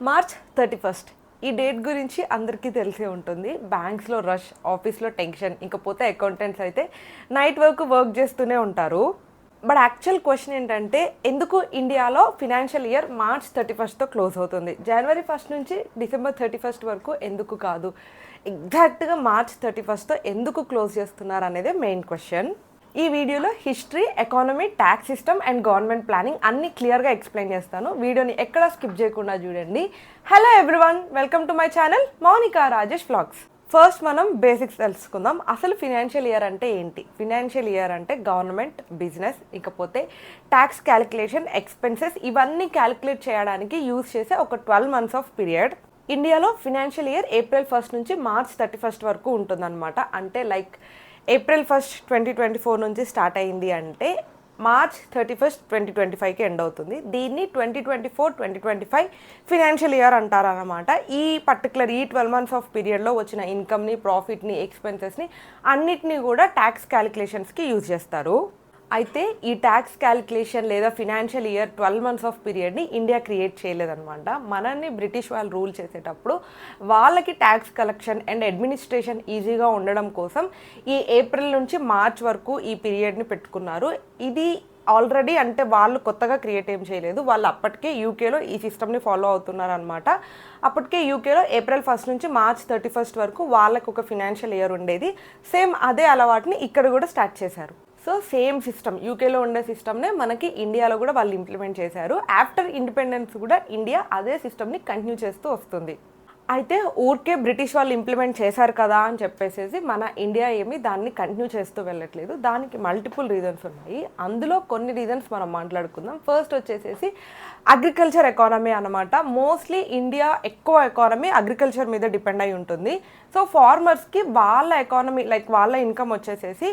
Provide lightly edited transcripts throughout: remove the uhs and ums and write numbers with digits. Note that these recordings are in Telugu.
మార్చ్ 31st ఈ డేట్ గురించి అందరికీ తెలిసే ఉంటుంది. బ్యాంక్స్లో రష్, ఆఫీస్లో టెన్షన్, ఇంకపోతే అకౌంటెంట్స్ అయితే నైట్ వర్క్ చేస్తూనే ఉంటారు. బట్ యాక్చువల్ క్వశ్చన్ ఏంటంటే, ఎందుకు ఇండియాలో financial year March 31st close అవుతుంది? జనవరి 1 నుంచి డిసెంబర్ 31 వరకు ఎందుకు కాదు? ఎగ్జాక్ట్గా మార్చ్ 31 ఎందుకు క్లోజ్ చేస్తున్నారు అనేది మెయిన్ క్వశ్చన్. ఈ వీడియోలో history, economy, tax system and government planning అన్ని క్లియర్గా ఎక్స్ప్లెయిన్ చేస్తాను. వీడియోని ఎక్కడ స్కిప్ చేయకుండా చూడండి. Hello everyone, welcome to my channel Mounika Rajesh vlogs. First మనం బేసిక్స్ తెలుసుకుందాం. అసలు ఫినాన్షియల్ ఇయర్ అంటే ఏంటి? ఫినాన్షియల్ ఇయర్ అంటే గవర్నమెంట్, బిజినెస్, ఇకపోతే ట్యాక్స్ క్యాలిక్యులేషన్, ఎక్స్పెన్సెస్ ఇవన్నీ క్యాలిక్యులేట్ చేయడానికి యూజ్ చేసే ఒక 12 months ఆఫ్ పీరియడ్. ఇండియాలో ఫినాన్షియల్ ఇయర్ April 1 నుంచి మార్చ్ 31 వరకు ఉంటుందన్నమాట. అంటే లైక్ April 1, 2024 నుంచి స్టార్ట్ అయింది అంటే మార్చ్ 31, 2025కి ఎండ్ అవుతుంది. దీన్ని 2024-2025 ఫినాన్షియల్ ఇయర్ అంటారన్నమాట. ఈ పర్టికులర్ 12 months ఆఫ్ పీరియడ్లో వచ్చిన ఇన్కమ్ని, ప్రాఫిట్ని, ఎక్స్పెన్సెస్ని అన్నిటినీ కూడా ట్యాక్స్ క్యాలిక్యులేషన్స్కి యూజ్ చేస్తారు. అయితే ఈ ట్యాక్స్ క్యాలిక్యులేషన్ లేదా ఫినాన్షియల్ ఇయర్ 12 months ఆఫ్ పీరియడ్ని ఇండియా క్రియేట్ చేయలేదన్నమాట. మనల్ని బ్రిటిష్ వాళ్ళు రూల్ చేసేటప్పుడు వాళ్ళకి ట్యాక్స్ కలెక్షన్ అండ్ అడ్మినిస్ట్రేషన్ ఈజీగా ఉండడం కోసం ఈ ఏప్రిల్ నుంచి మార్చ్ వరకు ఈ పీరియడ్ని పెట్టుకున్నారు. ఇది ఆల్రెడీ అంటే వాళ్ళు కొత్తగా క్రియేట్ ఏం చేయలేదు. వాళ్ళు అప్పటికే యూకేలో ఈ సిస్టమ్ని ఫాలో అవుతున్నారు అనమాట. అప్పటికే యూకేలో April 1 నుంచి మార్చ్ 31 వరకు వాళ్ళకు ఒక ఫినాన్షియల్ ఇయర్ ఉండేది. సేమ్ అదే అలవాటుని ఇక్కడ కూడా స్టార్ట్ చేశారు. సో సేమ్ సిస్టమ్, యూకేలో ఉండే సిస్టమ్నే మనకి ఇండియాలో కూడా వాళ్ళు ఇంప్లిమెంట్ చేశారు. ఆఫ్టర్ ఇండిపెండెన్స్ కూడా ఇండియా అదే సిస్టమ్ని కంటిన్యూ చేస్తూ వస్తుంది. అయితే ఊరికే బ్రిటిష్ వాళ్ళు ఇంప్లిమెంట్ చేశారు కదా అని చెప్పేసి మన ఇండియా ఏమి దాన్ని కంటిన్యూ చేస్తూ వెళ్ళట్లేదు. దానికి మల్టిపుల్ రీజన్స్ ఉన్నాయి. అందులో కొన్ని రీజన్స్ మనం మాట్లాడుకుందాం. ఫస్ట్ వచ్చేసేసి అగ్రికల్చర్ ఎకానమీ అనమాట. మోస్ట్లీ ఇండియా ఎక్కువ ఎకానమీ అగ్రికల్చర్ మీద డిపెండ్ అయి ఉంటుంది. సో ఫార్మర్స్కి వాళ్ళ ఎకానమీ లైక్ వాళ్ళ ఇన్కమ్ వచ్చేసేసి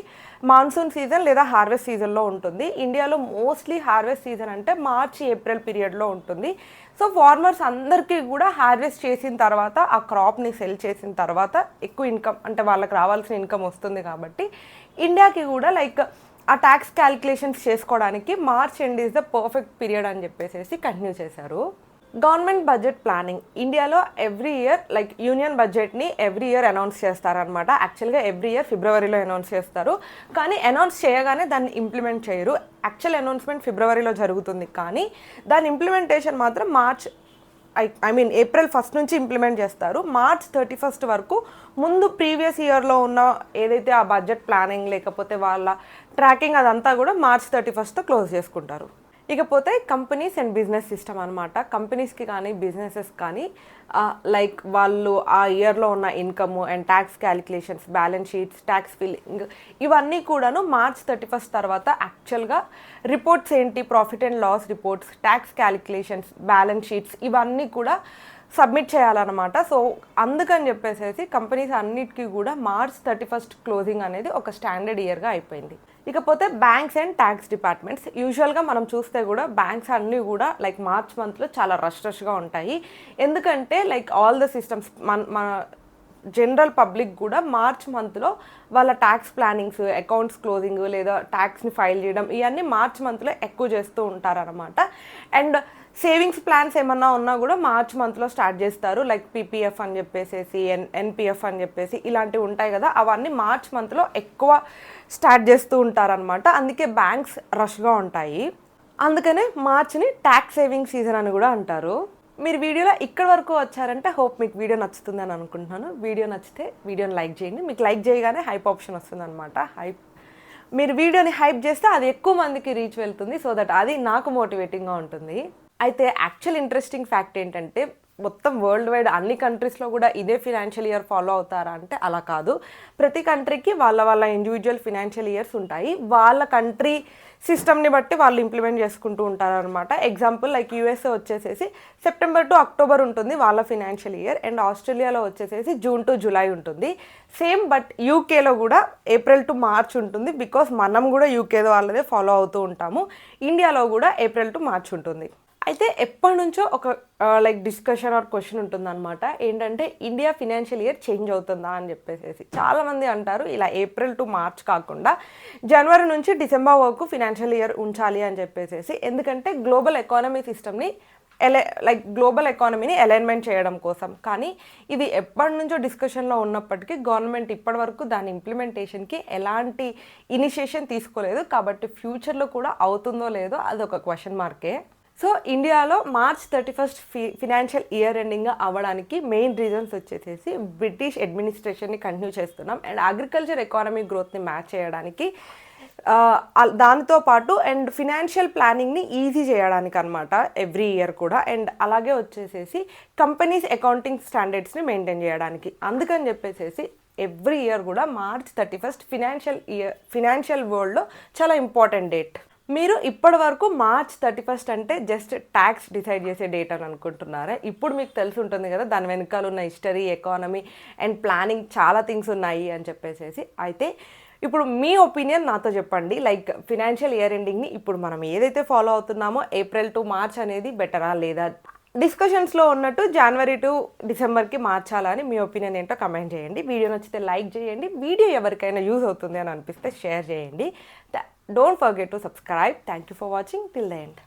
మాన్సూన్ సీజన్ లేదా హార్వెస్ట్ సీజన్లో ఉంటుంది. ఇండియాలో మోస్ట్లీ హార్వెస్ట్ సీజన్ అంటే మార్చి, ఏప్రిల్ పీరియడ్లో ఉంటుంది. సో ఫార్మర్స్ అందరికీ కూడా హార్వెస్ట్ చేసిన తర్వాత ఆ క్రాప్ని సెల్ చేసిన తర్వాత ఎక్కువ ఇన్కమ్ అంటే వాళ్ళకి రావాల్సిన ఇన్కమ్ వస్తుంది. కాబట్టి ఇండియాకి కూడా లైక్ ఆ ట్యాక్స్ క్యాలిక్యులేషన్స్ చేసుకోవడానికి March end is the perfect period అని చెప్పేసి కంటిన్యూ చేశారు. గవర్నమెంట్ బడ్జెట్ ప్లానింగ్ ఇండియాలో ఎవ్రీ ఇయర్ లైక్ యూనియన్ బడ్జెట్ని ఎవ్రీ ఇయర్ అనౌన్స్ చేస్తారనమాట. యాక్చువల్గా ఎవ్రీ ఇయర్ ఫిబ్రవరిలో అనౌన్స్ చేస్తారు. కానీ అనౌన్స్ చేయగానే దాన్ని ఇంప్లిమెంట్ చేయరు. యాక్చువల్ అనౌన్స్మెంట్ ఫిబ్రవరిలో జరుగుతుంది, కానీ దాని ఇంప్లిమెంటేషన్ మాత్రం April 1 నుంచి ఇంప్లిమెంట్ చేస్తారు. మార్చ్ 31 వరకు ముందు ప్రీవియస్ ఇయర్లో ఉన్న ఏదైతే ఆ బడ్జెట్ ప్లానింగ్ లేకపోతే వాళ్ళ ట్రాకింగ్ అదంతా కూడా మార్చ్ 31 క్లోజ్ చేసుకుంటారు. ఇకపోతే కంపెనీస్ అండ్ బిజినెస్ సిస్టమ్ అనమాట. కంపెనీస్కి కానీ బిజినెసెస్ కానీ లైక్ వాళ్ళు ఆ ఇయర్లో ఉన్న income and tax calculations, balance sheets, tax filing ఇవన్నీ కూడాను మార్చ్ 31 తర్వాత యాక్చువల్గా రిపోర్ట్స్ ఏంటి, profit and loss reports, tax calculations, balance sheets ఇవన్నీ కూడా సబ్మిట్ చేయాలన్నమాట. సో అందుకని చెప్పేసి కంపెనీస్ అన్నిటికీ కూడా మార్చ్ 31 క్లోజింగ్ అనేది ఒక స్టాండర్డ్ ఇయర్గా అయిపోయింది. ఇకపోతే బ్యాంక్స్ అండ్ ట్యాక్స్ డిపార్ట్మెంట్స్ యూజువల్గా మనం చూస్తే కూడా బ్యాంక్స్ అన్నీ కూడా లైక్ మార్చ్ మంత్లో చాలా రష్గా ఉంటాయి. ఎందుకంటే లైక్ ఆల్ ద సిస్టమ్స్ మన జనరల్ పబ్లిక్ కూడా మార్చ్ మంత్లో వాళ్ళ ట్యాక్స్ ప్లానింగ్స్, అకౌంట్స్ క్లోజింగ్ లేదా ట్యాక్స్ని ఫైల్ చేయడం ఇవన్నీ మార్చ్ మంత్లో ఎక్కువ చేస్తూ ఉంటారనమాట. అండ్ సేవింగ్స్ ప్లాన్స్ ఏమన్నా ఉన్నా కూడా మార్చ్ మంత్లో స్టార్ట్ చేస్తారు. లైక్ పీపీఎఫ్ అని చెప్పేసి, ఎన్పిఎఫ్ అని చెప్పేసి ఇలాంటివి ఉంటాయి కదా, అవన్నీ మార్చ్ మంత్లో ఎక్కువ స్టార్ట్ చేస్తూ ఉంటారనమాట. అందుకే బ్యాంక్స్ రష్గా ఉంటాయి. అందుకనే మార్చ్ని ట్యాక్స్ సేవింగ్ సీజన్ అని కూడా అంటారు. మీరు వీడియోలో ఇక్కడ వరకు వచ్చారంటే హోప్ మీకు వీడియో నచ్చుతుందని అనుకుంటున్నాను. వీడియో నచ్చితే వీడియోని లైక్ చేయండి. మీకు లైక్ చేయగానే హైప్ ఆప్షన్ వస్తుంది అనమాట. మీరు వీడియోని హైప్ చేస్తే అది ఎక్కువ మందికి రీచ్ వెళ్తుంది. సో దట్ అది నాకు మోటివేటింగ్గా ఉంటుంది. అయితే యాక్చువల్ ఇంట్రెస్టింగ్ ఫ్యాక్ట్ ఏంటంటే, మొత్తం వరల్డ్ వైడ్ అన్ని కంట్రీస్లో కూడా ఇదే ఫినాన్షియల్ ఇయర్ ఫాలో అవుతారా అంటే అలా కాదు. ప్రతి కంట్రీకి వాళ్ళ ఇండివిజువల్ ఫినాన్షియల్ ఇయర్స్ ఉంటాయి. వాళ్ళ కంట్రీ సిస్టమ్ని బట్టి వాళ్ళు ఇంప్లిమెంట్ చేసుకుంటూ ఉంటారనమాట. ఎగ్జాంపుల్ లైక్ యూఎస్ఏ వచ్చేసేసి September to October ఉంటుంది వాళ్ళ ఫినాన్షియల్ ఇయర్. అండ్ ఆస్ట్రేలియాలో వచ్చేసేసి June to July ఉంటుంది. సేమ్ బట్ యూకేలో కూడా April to March ఉంటుంది. బికాస్ మనం కూడా యూకే వాళ్ళదే ఫాలో అవుతూ ఉంటాము. ఇండియాలో కూడా April to March ఉంటుంది. అయితే ఎప్పటి నుంచో ఒక లైక్ డిస్కషన్ ఆర్ క్వశ్చన్ ఉంటుందన్నమాట. ఏంటంటే ఇండియా ఫినాన్షియల్ ఇయర్ చేంజ్ అవుతుందా అని చెప్పేసి చాలామంది అంటారు. ఇలా April to March కాకుండా జనవరి నుంచి డిసెంబర్ వరకు ఫినాన్షియల్ ఇయర్ ఉంచాలి అని చెప్పేసి. ఎందుకంటే గ్లోబల్ ఎకానమీ సిస్టమ్ని లైక్ గ్లోబల్ ఎకానమీని అలైన్మెంట్ చేయడం కోసం. కానీ ఇది ఎప్పటి నుంచో డిస్కషన్లో ఉన్నప్పటికీ గవర్నమెంట్ ఇప్పటివరకు దాని ఇంప్లిమెంటేషన్కి ఎలాంటి ఇనిషియేషన్ తీసుకోలేదు. కాబట్టి ఫ్యూచర్లో కూడా అవుతుందో లేదో అదొక క్వశ్చన్ మార్కే. సో ఇండియాలో March 31 ఫినాన్షియల్ ఇయర్ ఎండింగ్ అవ్వడానికి మెయిన్ రీజన్స్ వచ్చేసేసి బ్రిటిష్ అడ్మినిస్ట్రేషన్ని కంటిన్యూ చేస్తున్నాం అండ్ అగ్రికల్చర్ ఎకానమీ గ్రోత్ని మ్యాచ్ చేయడానికి, దానితో పాటు అండ్ ఫినాన్షియల్ ప్లానింగ్ని ఈజీ చేయడానికి అనమాట ఎవ్రీ ఇయర్ కూడా. అండ్ అలాగే వచ్చేసేసి కంపెనీస్ అకౌంటింగ్ స్టాండర్డ్స్ని మెయింటైన్ చేయడానికి. అందుకని చెప్పేసేసి ఎవ్రీ ఇయర్ కూడా March 31 ఫినాన్షియల్ వరల్డ్లో చాలా ఇంపార్టెంట్ డేట్. మీరు ఇప్పటి వరకు March 31 అంటే జస్ట్ ట్యాక్స్ డిసైడ్ చేసే డేట్ అని అనుకుంటున్నారా? ఇప్పుడు మీకు తెలిసి ఉంటుంది కదా దాని వెనకాల ఉన్న హిస్టరీ, ఎకానమీ అండ్ ప్లానింగ్ చాలా థింగ్స్ ఉన్నాయి అని చెప్పేసి. అయితే ఇప్పుడు మీ ఒపీనియన్ నాతో చెప్పండి. లైక్ ఫినాన్షియల్ ఇయర్ ఎండింగ్ని ఇప్పుడు మనం ఏదైతే ఫాలో అవుతున్నామో April to March అనేది బెటరా లేదా? డిస్కషన్స్లో ఉన్నట్టు January to Decemberకి మార్చాలా అని మీ ఒపీనియన్ ఏంటో కమెంట్ చేయండి. వీడియో నచ్చితే లైక్ చేయండి. వీడియో ఎవరికైనా యూజ్ అవుతుంది అని అనిపిస్తే షేర్ చేయండి. Don't forget to subscribe. Thank you for watching till the end.